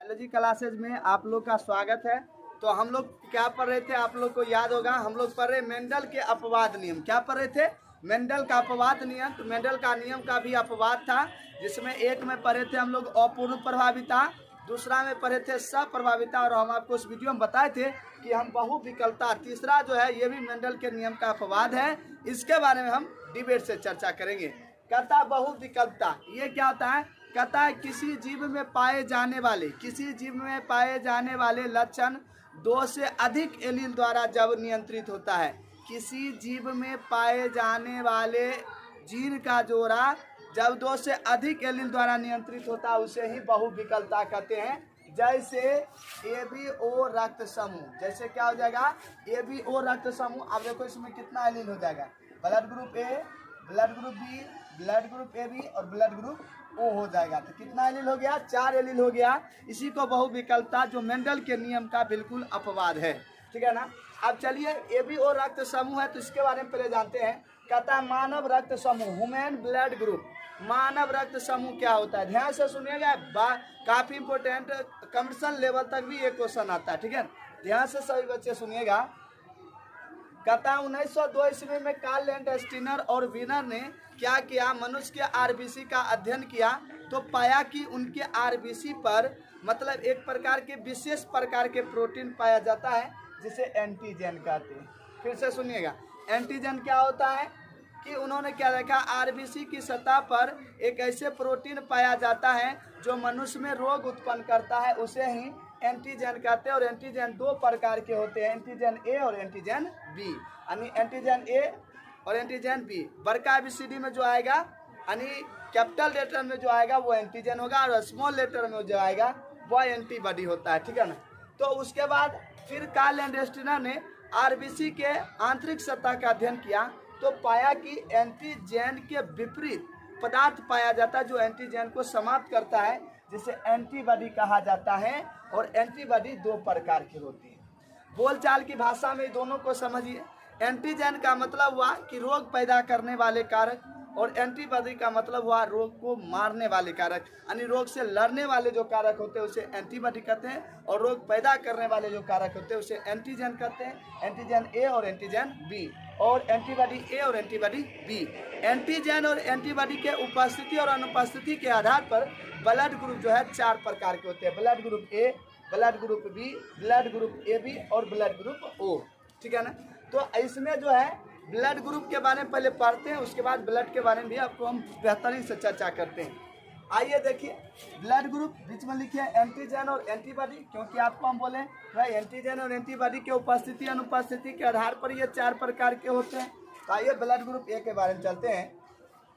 Biology classes में आप लोग का स्वागत है। तो हम लोग क्या पढ़ रहे थे, आप लोग को याद होगा, हम लोग पढ़ रहे मेंडल के अपवाद नियम। क्या पढ़ रहे थे? मेंडल का अपवाद नियम। तो मेंडल का नियम का भी अपवाद था, जिसमें एक में पढ़े थे हम लोग अपूर्ण प्रभाविता, दूसरा में पढ़े थे सप्रभाविता, और हम आपको उस वीडियो में बताए थे कि हम बहुविकल्पता, तीसरा जो है ये भी मेंडल के नियम का अपवाद है। इसके बारे में हम डिबेट से चर्चा करेंगे। कहता बहुविकल्पता ये क्या होता है? कहता है किसी जीव में पाए जाने वाले लक्षण दो से अधिक एलील द्वारा जब नियंत्रित होता है, किसी जीव में पाए जाने वाले जीन का जोड़ा जब दो से अधिक एलील द्वारा नियंत्रित होता है, उसे ही बहुविकलता कहते हैं। जैसे ABO रक्त समूह, जैसे क्या हो जाएगा? ABO रक्त समूह। अब देखो इसमें कितना एलील हो जाएगा? Blood group A, blood group B, blood group AB और ब्लड ग्रुप O हो जाएगा। तो कितना एलील हो गया? 4 एलील हो गया। इसी को बहुविकलता, जो मेंडल के नियम का बिल्कुल अपवाद है। ठीक है ना? अब चलिए ABO रक्त समूह है तो इसके बारे में पहले जानते हैं। कहता है मानव रक्त समूह, ह्यूमन ब्लड ग्रुप। मानव रक्त समूह क्या होता है? ध्यान से सुनिएगा, काफी इंपोर्टेंट, कंपटीशन लेवल तक भी ये क्वेश्चन आता है। ठीक है, ध्यान से सभी बच्चे सुनिएगा। कहता है 1902 ईस्वी में कार्ल लैंडस्टीनर और वीनर ने क्या किया? मनुष्य के आरबीसी का अध्ययन किया तो पाया कि उनके आरबीसी पर मतलब एक प्रकार के विशेष प्रकार के प्रोटीन पाया जाता है, जिसे एंटीजन कहते हैं। फिर से सुनिएगा, एंटीजन क्या होता है? कि उन्होंने क्या देखा? आरबीसी की सतह पर एक ऐसे प्रोटीन पाया जाता है जो मनुष्य में रोग उत्पन्न करता है, उसे ही एंटीजन कहते हैं। और एंटीजन दो प्रकार के होते हैं, एंटीजन ए और एंटीजन बी। यानी एंटीजन ए और एंटीजन बी, बड़का ABCD में जो आएगा यानी कैपिटल लेटर में जो आएगा वो एंटीजन होगा, और स्मॉल लेटर में जो आएगा वह एंटीबॉडी होता है। ठीक है ना? तो उसके बाद फिर कार्ल लैंडस्टीनर ने आरबीसी के आंतरिक सतह का अध्ययन किया तो पाया कि एंटीजन के विपरीत पदार्थ पाया जाता है जो एंटीजन को समाप्त करता है, जिसे एंटीबॉडी कहा जाता है। और एंटीबॉडी दो प्रकार की होती है। बोलचाल की भाषा में दोनों को समझिए। एंटीजन का मतलब हुआ कि रोग पैदा करने वाले कारक, और एंटीबॉडी का मतलब हुआ रोग को मारने वाले कारक। यानी रोग से लड़ने वाले जो कारक होते हैं उसे एंटीबॉडी कहते हैं, और रोग पैदा करने वाले जो कारक होते हैं उसे एंटीजन कहते हैं। एंटीजन ए और एंटीजन बी, और एंटीबॉडी ए और एंटीबॉडी बी। एंटीजन और एंटीबॉडी के उपस्थिति और अनुपस्थिति के आधार पर ब्लड ग्रुप जो है 4 प्रकार के होते हैं। Blood group A, blood group B, blood group AB और ब्लड ग्रुप O। ठीक है ना? तो इसमें जो है ब्लड ग्रुप के बारे में पहले पढ़ते हैं, उसके बाद ब्लड के बारे में भी आपको हम बेहतरीन से चर्चा करते हैं। आइए देखिए, ब्लड ग्रुप बीच में लिखिए एंटीजन और एंटीबॉडी, क्योंकि आपको हम बोले भाई एंटीजन और एंटीबॉडी के उपस्थिति अनुपस्थिति के आधार पर ये 4 प्रकार के होते हैं। तो आइए ब्लड ग्रुप ए के बारे में चलते हैं।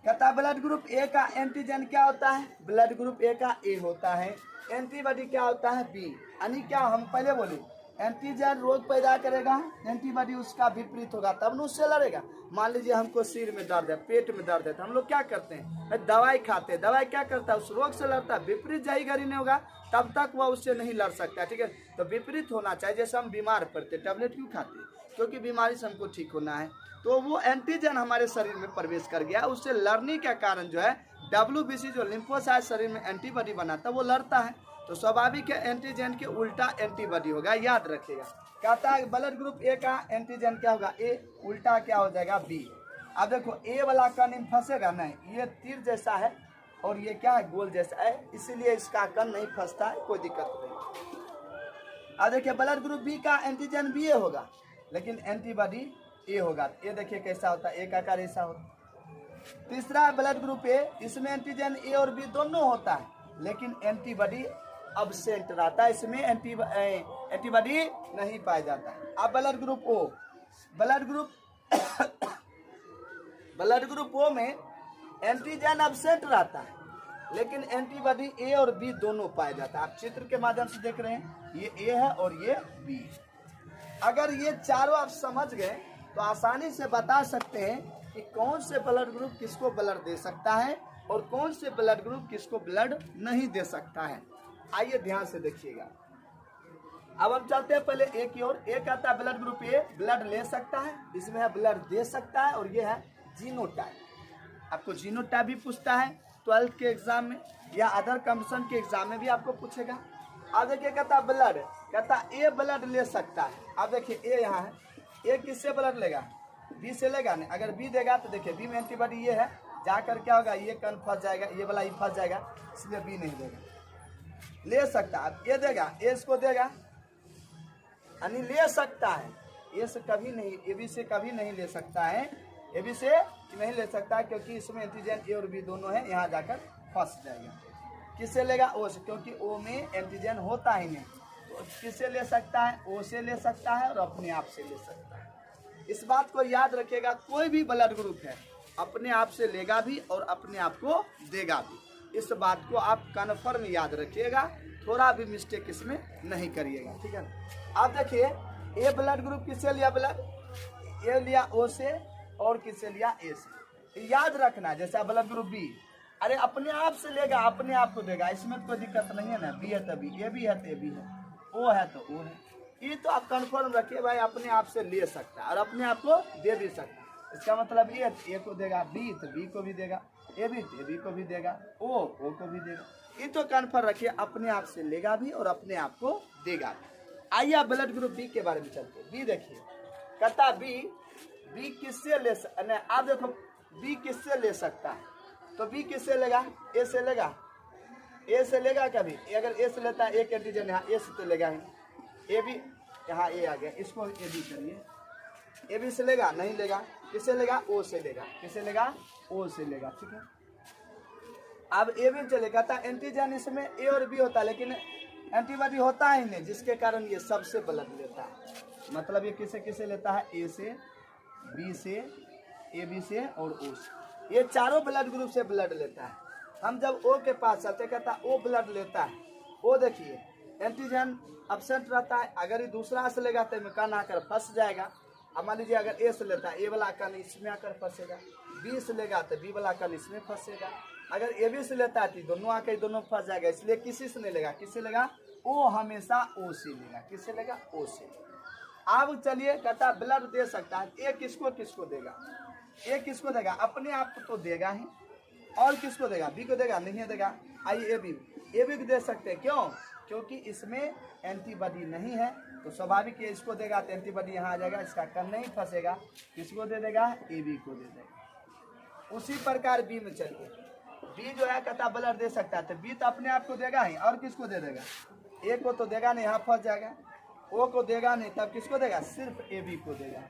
कहता ब्लड ग्रुप ए का एंटीजन क्या होता है? ब्लड ग्रुप ए का ए होता है। एंटीबॉडी क्या होता है? बी। यानी क्या हम पहले बोले एंटीजन रोग पैदा करेगा, एंटीबॉडी उसका विपरीत होगा, तब न उससे लड़ेगा। मान लीजिए हमको सिर में दर्द है, पेट में दर्द है, तो हम लोग क्या करते हैं? दवाई खाते हैं। दवाई क्या करता है? उस रोग से लड़ता है। विपरीत जाएगा नहीं होगा तब तक वह उससे नहीं लड़ सकता। ठीक है, तो विपरीत होना चाहिए। जैसे हम बीमार पड़ते, टैबलेट क्यों खाते? क्योंकि बीमारी से हमको ठीक होना है। तो वो एंटीजन हमारे शरीर में प्रवेश कर गया, उससे लड़ने का कारण जो है WBC जो लिम्फोसाइट शरीर में एंटीबॉडी बनाता है वो लड़ता है। तो स्वाभाविक है एंटीजन के उल्टा एंटीबॉडी होगा, याद रखिएगा। कहता है ब्लड ग्रुप ए का एंटीजन क्या होगा? ए, उल्टा क्या हो जाएगा? बी। अब देखो ए वाला कण फंसेगा नहीं, ये तीर जैसा है और ये क्या है? गोल जैसा है, इसीलिए इसका कण नहीं फंसता है, कोई दिक्कत नहीं। अब देखिए ब्लड ग्रुप बी का एंटीजन बी होगा, लेकिन एंटीबॉडी ए होगा। ये देखिए कैसा होता है, एक आकार ऐसा होता। तीसरा ब्लड ग्रुप ए, इसमें एंटीजन ए और बी दोनों होता है, लेकिन एंटीबॉडी अब्सेंट रहता है, इसमें एंटीबॉडी नहीं पाया जाता है। अब blood group O, blood group O में एंटीजन अब्सेंट रहता है, लेकिन एंटीबॉडी ए और बी दोनों पाया जाता है। आप चित्र के माध्यम से देख रहे हैं, ये ए है और ये बी। अगर ये चारों आप समझ गए तो आसानी से बता सकते हैं कि कौन से ब्लड ग्रुप किसको ब्लड दे सकता है और कौन से ब्लड ग्रुप किसको ब्लड नहीं दे सकता है। आइए ध्यान से देखिएगा। अब हम चलते हैं पहले ए की ओर। ए कहता है ब्लड ग्रुप ए ब्लड ले सकता है, इसमें है ब्लड दे सकता है, और ये है जीनोटाइप। आपको जीनोटाइप भी पूछता है 12th के एग्जाम में, या अदर कंपटीशन के एग्जाम में भी आपको पूछेगा। अब देखिए कहता ब्लड, कहता ए ब्लड ले सकता है। अब देखिए ए यहाँ है, ए किससे ब्लड लेगा, बी से लेगा नहीं। अगर बी देगा तो देखिए बी में एंटीबॉडी ये है, जाकर क्या होगा, ये कन फंस जाएगा, ये वाला ही फंस जाएगा, इसलिए बी नहीं देगा। ले सकता है, ए देगा, ए इसको देगा, यानी ले सकता है। ए से कभी नहीं, ए बी से कभी नहीं ले सकता है, ए बी से नहीं ले सकता है, क्योंकि इसमें एंटीजन ए और बी दोनों है, यहाँ जाकर फंस जाएगा। किससे लेगा, ओ से, क्योंकि ओ में एंटीजन होता ही नहीं। तो किससे ले सकता है, ओ से ले सकता है और अपने आप से ले सकता है। इस बात को याद रखिएगा, कोई भी ब्लड ग्रुप है अपने आप से लेगा भी और अपने आप को देगा भी। इस बात को आप कन्फर्म याद रखिएगा, थोड़ा भी मिस्टेक इसमें नहीं करिएगा, ठीक है ना। आप देखिए ए ब्लड ग्रुप किससे लिया, ब्लड ए लिया ओ से, और किससे लिया, ए से। याद रखना, जैसा ब्लड ग्रुप बी, अरे अपने आप से लेगा, अपने आप को देगा, इसमें कोई दिक्कत नहीं है ना। बी है तो बी, ए भी है तो ए भी है, ओ है तो ओ है। ये तो आप कंफर्म रखिए भाई, अपने आप से ले सकता है और अपने आप को दे भी सकता है। इसका मतलब ए को देगा, बी तो बी को भी देगा, ए भी तो ए बी को भी देगा, ओ को भी देगा। ये तो कन्फर्म रखिए, अपने आप से लेगा भी और अपने आप को देगा भी। आइए आप ब्लड ग्रुप बी के बारे में चलते हैं। बी देखिए, कहता बी किससे ले आप देखो बी किससे ले सकता है, तो बी किससे लेगा, ए से लेगा, ए से लेगा कभी। अगर ए से लेता है, एक एंटीजन यहाँ ए से तो लेगा ही, ए भी यहाँ ए आ गया, इसको ए बी करिए, ए बी से लेगा नहीं लेगा, किससे लेगा, ओ से लेगा, किससे लेगा, ओ से लेगा, ठीक है। अब ए भी चलेगा, था एंटीजन इसमें ए और बी होता है, लेकिन एंटीबॉडी होता ही नहीं, जिसके कारण ये सबसे ब्लड लेता है। मतलब ये किसे किसे लेता है, ए से, बी से, ए बी से और ओ से। ये चारों ब्लड ग्रुप से ब्लड लेता है। हम जब ओ के पास चलते, कहता ओ ब्लड लेता है। ओ देखिए एंटीजन अब्सेंट रहता है, अगर ये दूसरा से लेगा तो कण आकर फंस जाएगा। अब मान लीजिए अगर ए से लेता है, ए वाला कण इसमें आकर फंसेगा, बी से लेगा तो बी वाला कण इसमें फंसेगा। अगर ए बी से लेता है तो दोनों आकर दोनों फंस जाएगा, इसलिए किसी से नहीं लेगा, किससे लेगा, ओ हमेशा ओ से लेगा, किससे लेगा, ओ से। अब चलिए कहता ब्लड दे सकता है, ए किसको किसको देगा, ए किसको देगा, अपने आप को तो देगा ही, और किसको देगा, बी को देगा नहीं देगा। आइए ए बी को दे सकते हैं, क्यों, क्योंकि इसमें एंटीबॉडी नहीं है, तो स्वाभाविक है इसको देगा तो एंटीबॉडी यहाँ आ जाएगा, इसका कण नहीं फंसेगा, किसको दे देगा, ए बी को दे देगा। उसी प्रकार बी में चलिए, बी जो है कहता ब्लड दे सकता है, तो बी तो अपने आप को देगा ही, और किसको दे देगा, ए को तो देगा नहीं, यहाँ फंस जाएगा, ओ को देगा नहीं, तब किसको देगा, सिर्फ ए बी को देगा।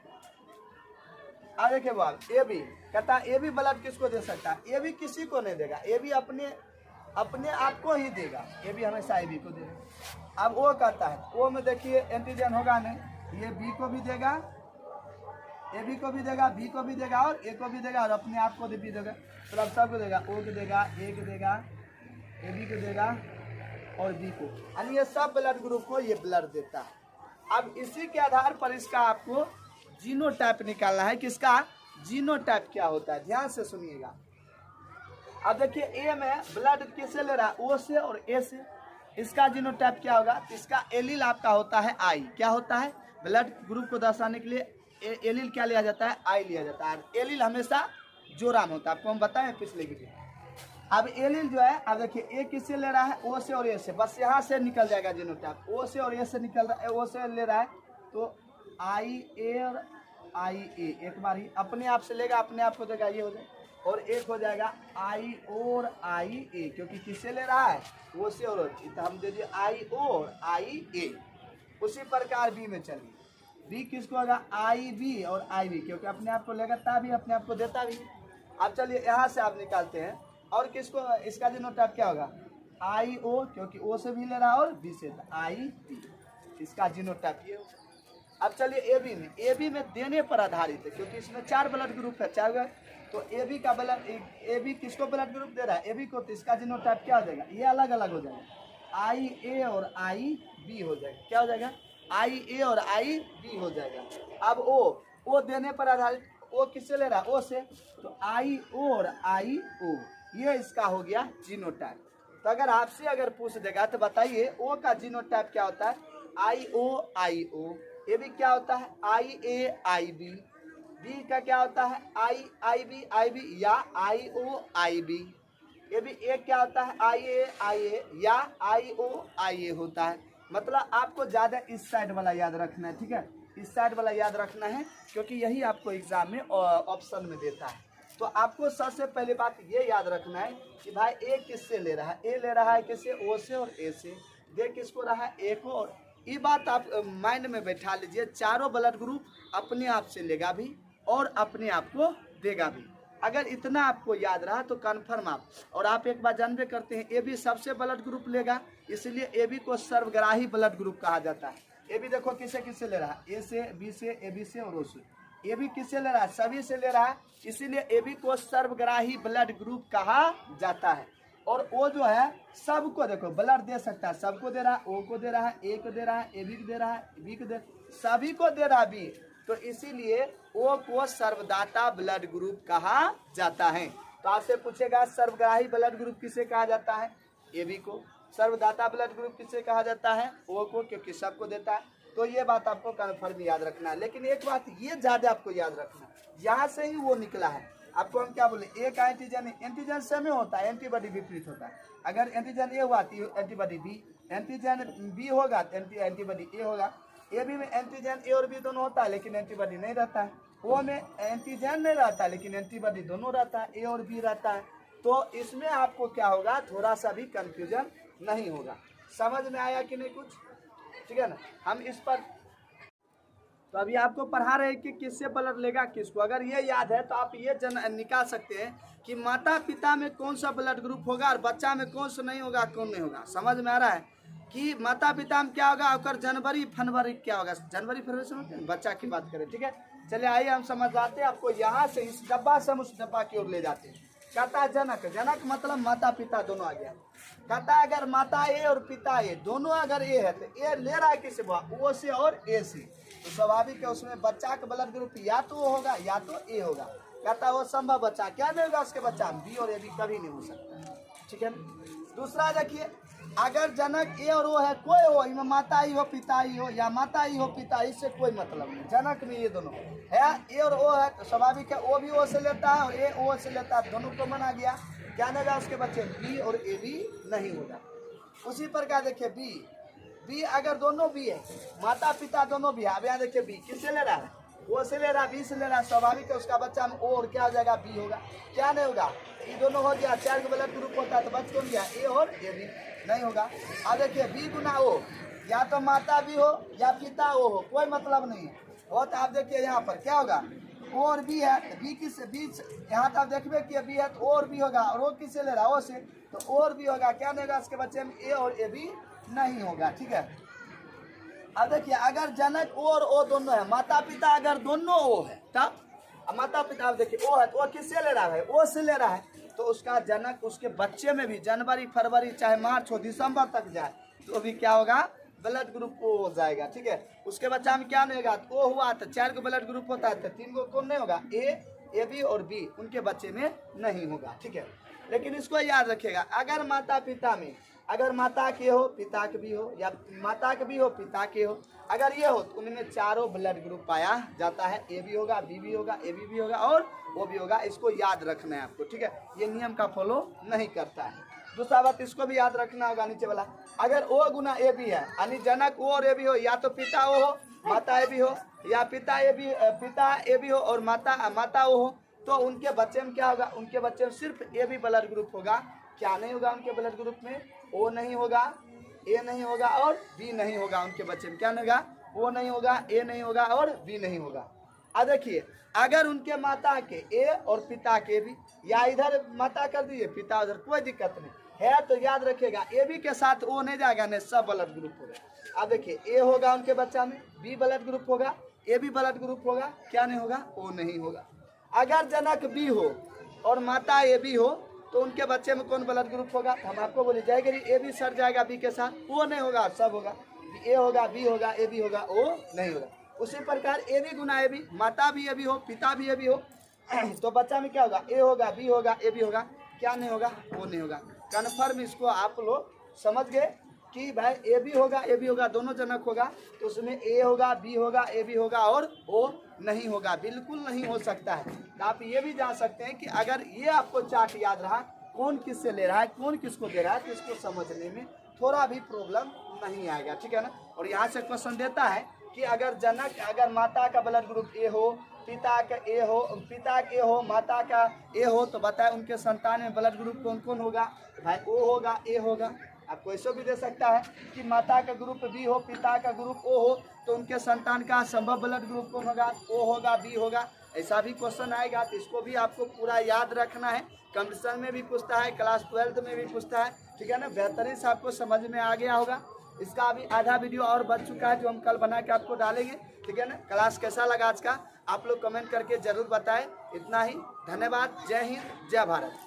आ देखिए बाल ए बी कहता ए बी ब्लड किसको दे सकता है, ए बी किसी को नहीं देगा, ए बी अपने आप को ही देगा, ए बी हमेशा ए बी को देगा। अब ओ कहता है, ओ में देखिए एंटीजन होगा नहीं, ये बी को भी देगा, ए बी को भी देगा, बी को भी देगा और ए को भी देगा, और अपने आप को भी देगा, मतलब सबको देगा, ओ को देगा, ए को देगा, ए बी को देगा और बी को, यानी ये सब ब्लड ग्रुप को ये ब्लड देता है। अब इसी के आधार पर इसका आपको जीनोटाइप निकालना है, किसका जीनोटाइप क्या होता है, ध्यान से सुनिएगा। अब देखिए ए में ब्लड किससे ले रहा है, ओ से और ए से, इसका जीनोटाइप क्या होगा, इसका एलील आपका होता है आई, क्या होता है, ब्लड ग्रुप को दर्शाने के लिए एलील क्या लिया जाता है, आई लिया जाता है। एलील हमेशा जोड़ा में होता है, आपको हम बताएं पिछले वीडियो। अब एलील जो है, अब देखिए ए किससे ले रहा है, ओ से और ए से, बस यहाँ से निकल जाएगा जीनोटाइप, ओ से और ए से निकल रहा है, ओ से ले रहा है तो आई ए और आई ए, एक बार ही अपने आप से लेगा, अपने आप को देगा, ये हो जाएगा, और एक हो जाएगा आई और आई ए, क्योंकि किससे ले रहा है, ओ से और तो हम दे दिए आई और आई ए। उसी प्रकार बी में चलिए, बी किसको होगा, आई बी और आई बी, क्योंकि अपने आप को लेगा भी अपने आप को देता भी। अब चलिए यहाँ से आप निकालते हैं, और किसको, इसका जीनोटाइप क्या होगा, आई ओ, क्योंकि ओ से भी ले रहा है और बी से आई बी, इसका जीनोटाइप ये होगा। अब चलिए ए बी में देने पर आधारित है, क्योंकि इसमें 4 ब्लड ग्रुप है, 4 तो ए बी का ब्लड, ए बी किसको ब्लड ग्रुप दे रहा है, ए बी को, तो इसका जीनोटाइप क्या हो जाएगा, ये अलग अलग हो जाएगा, आई ए और आई बी हो जाएगा, क्या हो जाएगा, आई ए और आई बी हो जाएगा। अब ओ देने पर आधारित, ओ किससे ले रहा है, ओ से, तो आई ओ और आई ओ, ये इसका हो गया जीनोटाइप। तो अगर आपसे अगर पूछ देगा तो बताइए ओ का जीनोटाइप क्या होता है, आई ओ, ए बी क्या होता है, आई ए आई बी, बी का क्या होता है, आई बी या आई ओ आई बी, ये भी एक क्या होता है, आई ए या आई ए होता है। मतलब आपको ज़्यादा इस साइड वाला याद रखना है, ठीक है, इस साइड वाला याद रखना है, क्योंकि यही आपको एग्जाम में ऑप्शन में देता है। तो आपको सबसे पहले बात ये याद रखना है कि भाई ए किससे ले रहा है, ए ले रहा है किससे, ओ से और ए से, दे किसको रहा है, ए को। और ये बात आप माइंड में बैठा लीजिए, चारों ब्लड ग्रुप अपने आप से लेगा भी और अपने आप को देगा भी। अगर इतना आपको याद रहा तो कन्फर्म आप, और आप एक बार जानबे करते हैं ए बी सबसे ब्लड ग्रुप लेगा, इसलिए ए बी को सर्वग्राही ब्लड ग्रुप कहा जाता है। ए बी देखो किससे किससे ले रहा है, ए से, बी से, ए बी से और ओ से। ए बी किससे ले रहा है, सभी से ले रहा है, इसीलिए ए बी को सर्वग्राही ब्लड ग्रुप कहा जाता है। और ओ जो है सबको देखो ब्लड दे सकता है, सबको दे रहा है, ओ को दे रहा है, ए को दे रहा है, ए बी को दे रहा है, बी को दे, सभी को दे रहा है बी, तो इसीलिए ओ को सर्वदाता ब्लड ग्रुप कहा जाता है। तो आपसे पूछेगा सर्वग्राही ब्लड ग्रुप किसे कहा जाता है, ए बी को। सर्वदाता ब्लड ग्रुप किसे कहा जाता है, ओ को, क्योंकि सबको देता है। तो ये बात आपको कन्फर्म याद रखना है। लेकिन एक बात ये ज्यादा आपको याद रखना है, यहाँ से ही वो निकला है। आपको हम क्या बोले, एक एंटीजन, एंटीजन सेम होता है, एंटीबॉडी विपरीत होता है। अगर एंटीजन ए हुआ तो एंटीबॉडी बी, एंटीजन बी होगा तो एंटीबॉडी ए होगा। ए बी में एंटीजन ए और बी दोनों होता है, लेकिन एंटीबॉडी नहीं रहता है। ओ में एंटीजन नहीं रहता है, लेकिन एंटीबॉडी दोनों रहता है, ए और बी रहता है। तो इसमें आपको क्या होगा, थोड़ा सा भी कंफ्यूजन नहीं होगा। समझ में आया कि नहीं कुछ, ठीक है ना। हम इस पर तो अभी आपको पढ़ा रहे हैं कि किससे ब्लड लेगा किसको। अगर ये याद है तो आप ये निकाल सकते हैं कि माता पिता में कौन सा ब्लड ग्रुप होगा और बच्चा में कौन सा नहीं होगा, कौन नहीं होगा। समझ में आ रहा है कि माता पिता में क्या होगा और जनवरी फरवरी क्या होगा, जनवरी फरवरी समझते हैं, बच्चा की बात करें, ठीक है। चलिए आइए हम समझ आते हैं। आपको यहाँ से इस डब्बा से हम उस डब्बा की ओर ले जाते हैं। कहता है जनक, जनक मतलब माता पिता दोनों आ गया। कहता है अगर माता ए और पिता ए दोनों अगर ए है तो ए ले रहा है किससे, ओ से और ए से, तो स्वाभाविक है उसमें बच्चा का ब्लड ग्रुप या तो ओ होगा या तो ए होगा। कहता है वो संभव बच्चा क्या नहीं होगा उसके बच्चा, बी और ए बी कभी नहीं हो सकता, ठीक है। दूसरा देखिए, अगर जनक ए और ओ है, कोई हो, इनमें माता ही हो पिता ही हो या माता ही हो पिता, इससे कोई मतलब नहीं। जनक में ये दोनों है, ए और ओ है तो स्वाभाविक है ओ भी ओ से लेता है और ए ओ से लेता है, दोनों को मना गया। क्या नहीं होगा उसके बच्चे, बी और ए बी नहीं होगा। उसी प्रकार देखिए बी, बी अगर दोनों बी है, माता पिता दोनों भी है। अब यहाँ देखिए बी किससे ले रहा है, ओ से ले रहा है, बी से ले रहा है, स्वाभाविक है उसका बच्चा में ओ और क्या हो जाएगा, बी होगा। क्या नहीं होगा, ये दोनों हो गया, चार का ब्लड ग्रुप होता है तो बच कौन गया, ए और ए बी, नहीं होगा। अब देखिए बी गुना ओ, या तो माता भी हो या पिता ओ हो, कोई मतलब नहीं है। और तो आप देखिए यहाँ पर क्या होगा, ओ और बी है, बी किससे, बी यहाँ तक देखिए कि बी है तो ओ और बी होगा, और ओ किससे ले रहा है, ओ से, तो ओ और बी होगा। क्या नहीं होगा उसके बच्चे में, ए और ए बी नहीं होगा, ठीक है। अब देखिए अगर जनक ओ और ओ दोनों है, माता पिता अगर दोनों ओ है तब, माता पिता देखिए ओ है तो ओ किससे ले रहा है, ओ से ले रहा है, तो उसका जनक उसके बच्चे में भी जनवरी फरवरी चाहे मार्च हो दिसंबर तक जाए तो भी क्या होगा, ब्लड ग्रुप ओ हो जाएगा, ठीक है। उसके बच्चा में क्या नहीं होगा, तो ओ हुआ तो चार को ब्लड ग्रुप होता है तो तीन को कौन नहीं होगा, ए बी और बी, उनके बच्चे में नहीं होगा, ठीक है। लेकिन इसको याद रखिएगा, अगर माता पिता में, अगर माता के हो पिता के भी हो या माता के भी हो पिता के हो, अगर ये हो तो उनमें चारों ब्लड ग्रुप पाया जाता है, ए भी होगा, बी भी होगा, ए भी होगा और ओ भी होगा। इसको याद रखना है आपको, ठीक है। ये नियम का फॉलो नहीं करता है। दूसरा बात इसको भी याद रखना होगा नीचे वाला, अगर ओ गुना ए भी है यानी जनक ओ और ए भी हो, या तो पिता ओ हो माता ए भी हो, या पिता ए भी हो और माता ओ हो, तो उनके बच्चे में क्या होगा, उनके बच्चे में सिर्फ ए बी ब्लड ग्रुप होगा। क्या नहीं होगा उनके ब्लड ग्रुप में, ओ नहीं होगा, ए नहीं होगा और बी नहीं होगा। उनके बच्चे में क्या नहीं होगा, ओ नहीं होगा, ए नहीं होगा और बी नहीं होगा। अब देखिए अगर उनके माता के ए और पिता के भी, या इधर माता कर दीजिए पिता उधर, कोई दिक्कत नहीं है। तो याद रखिएगा ए बी के साथ ओ नहीं जाएगा, नहीं सब ब्लड ग्रुप होगा। अब देखिए ए होगा उनके बच्चा में, बी ब्लड ग्रुप होगा, ए बी ब्लड ग्रुप होगा, क्या नहीं होगा, ओ नहीं होगा। अगर जनक बी हो और माता ए बी हो तो उनके बच्चे में कौन ब्लड ग्रुप होगा, हम आपको बोले जाएगा ए बी सर जाएगा बी के साथ, ओ नहीं होगा, सब होगा, ए होगा, बी होगा, ए बी होगा, ओ नहीं होगा। उसी प्रकार A B Guna A B, माता भी ए बी हो पिता भी ए बी हो तो बच्चा में क्या होगा, ए होगा, बी होगा, ए बी होगा, क्या नहीं होगा, ओ नहीं होगा। कन्फर्म इसको आप लोग समझ गए कि भाई ए बी होगा, ए बी होगा, दोनों जनक होगा, तो उसमें ए होगा, बी होगा, ए बी होगा और ओ नहीं होगा, बिल्कुल नहीं हो सकता है। तो आप ये भी जान सकते हैं कि अगर ये आपको चार्ट याद रहा, कौन किससे ले रहा है, कौन किसको दे रहा है, तो इसको समझने में थोड़ा भी प्रॉब्लम नहीं आएगा, ठीक है ना। और यहाँ से क्वेश्चन देता है कि अगर माता का ब्लड ग्रुप ए हो, पिता का ए हो, माता का ए हो, तो बताए उनके संतान में ब्लड ग्रुप कौन कौन होगा। भाई ओ होगा, ए होगा। आपको ऐसा भी दे सकता है कि माता का ग्रुप बी हो, पिता का ग्रुप ओ हो, तो उनके संतान का संभव ब्लड ग्रुप कौन होगा, ओ होगा, बी होगा। ऐसा भी क्वेश्चन आएगा, तो इसको भी आपको पूरा याद रखना है। कंपटीशन में भी पूछता है, क्लास 12 में भी पूछता है, ठीक है ना। बेहतरीन से आपको समझ में आ गया होगा। इसका अभी आधा वीडियो और बच चुका है, जो हम कल बना के आपको डालेंगे, ठीक है ना। क्लास कैसा लगा आज का, आप लोग कमेंट करके जरूर बताएं। इतना ही, धन्यवाद। जय हिंद, जय भारत।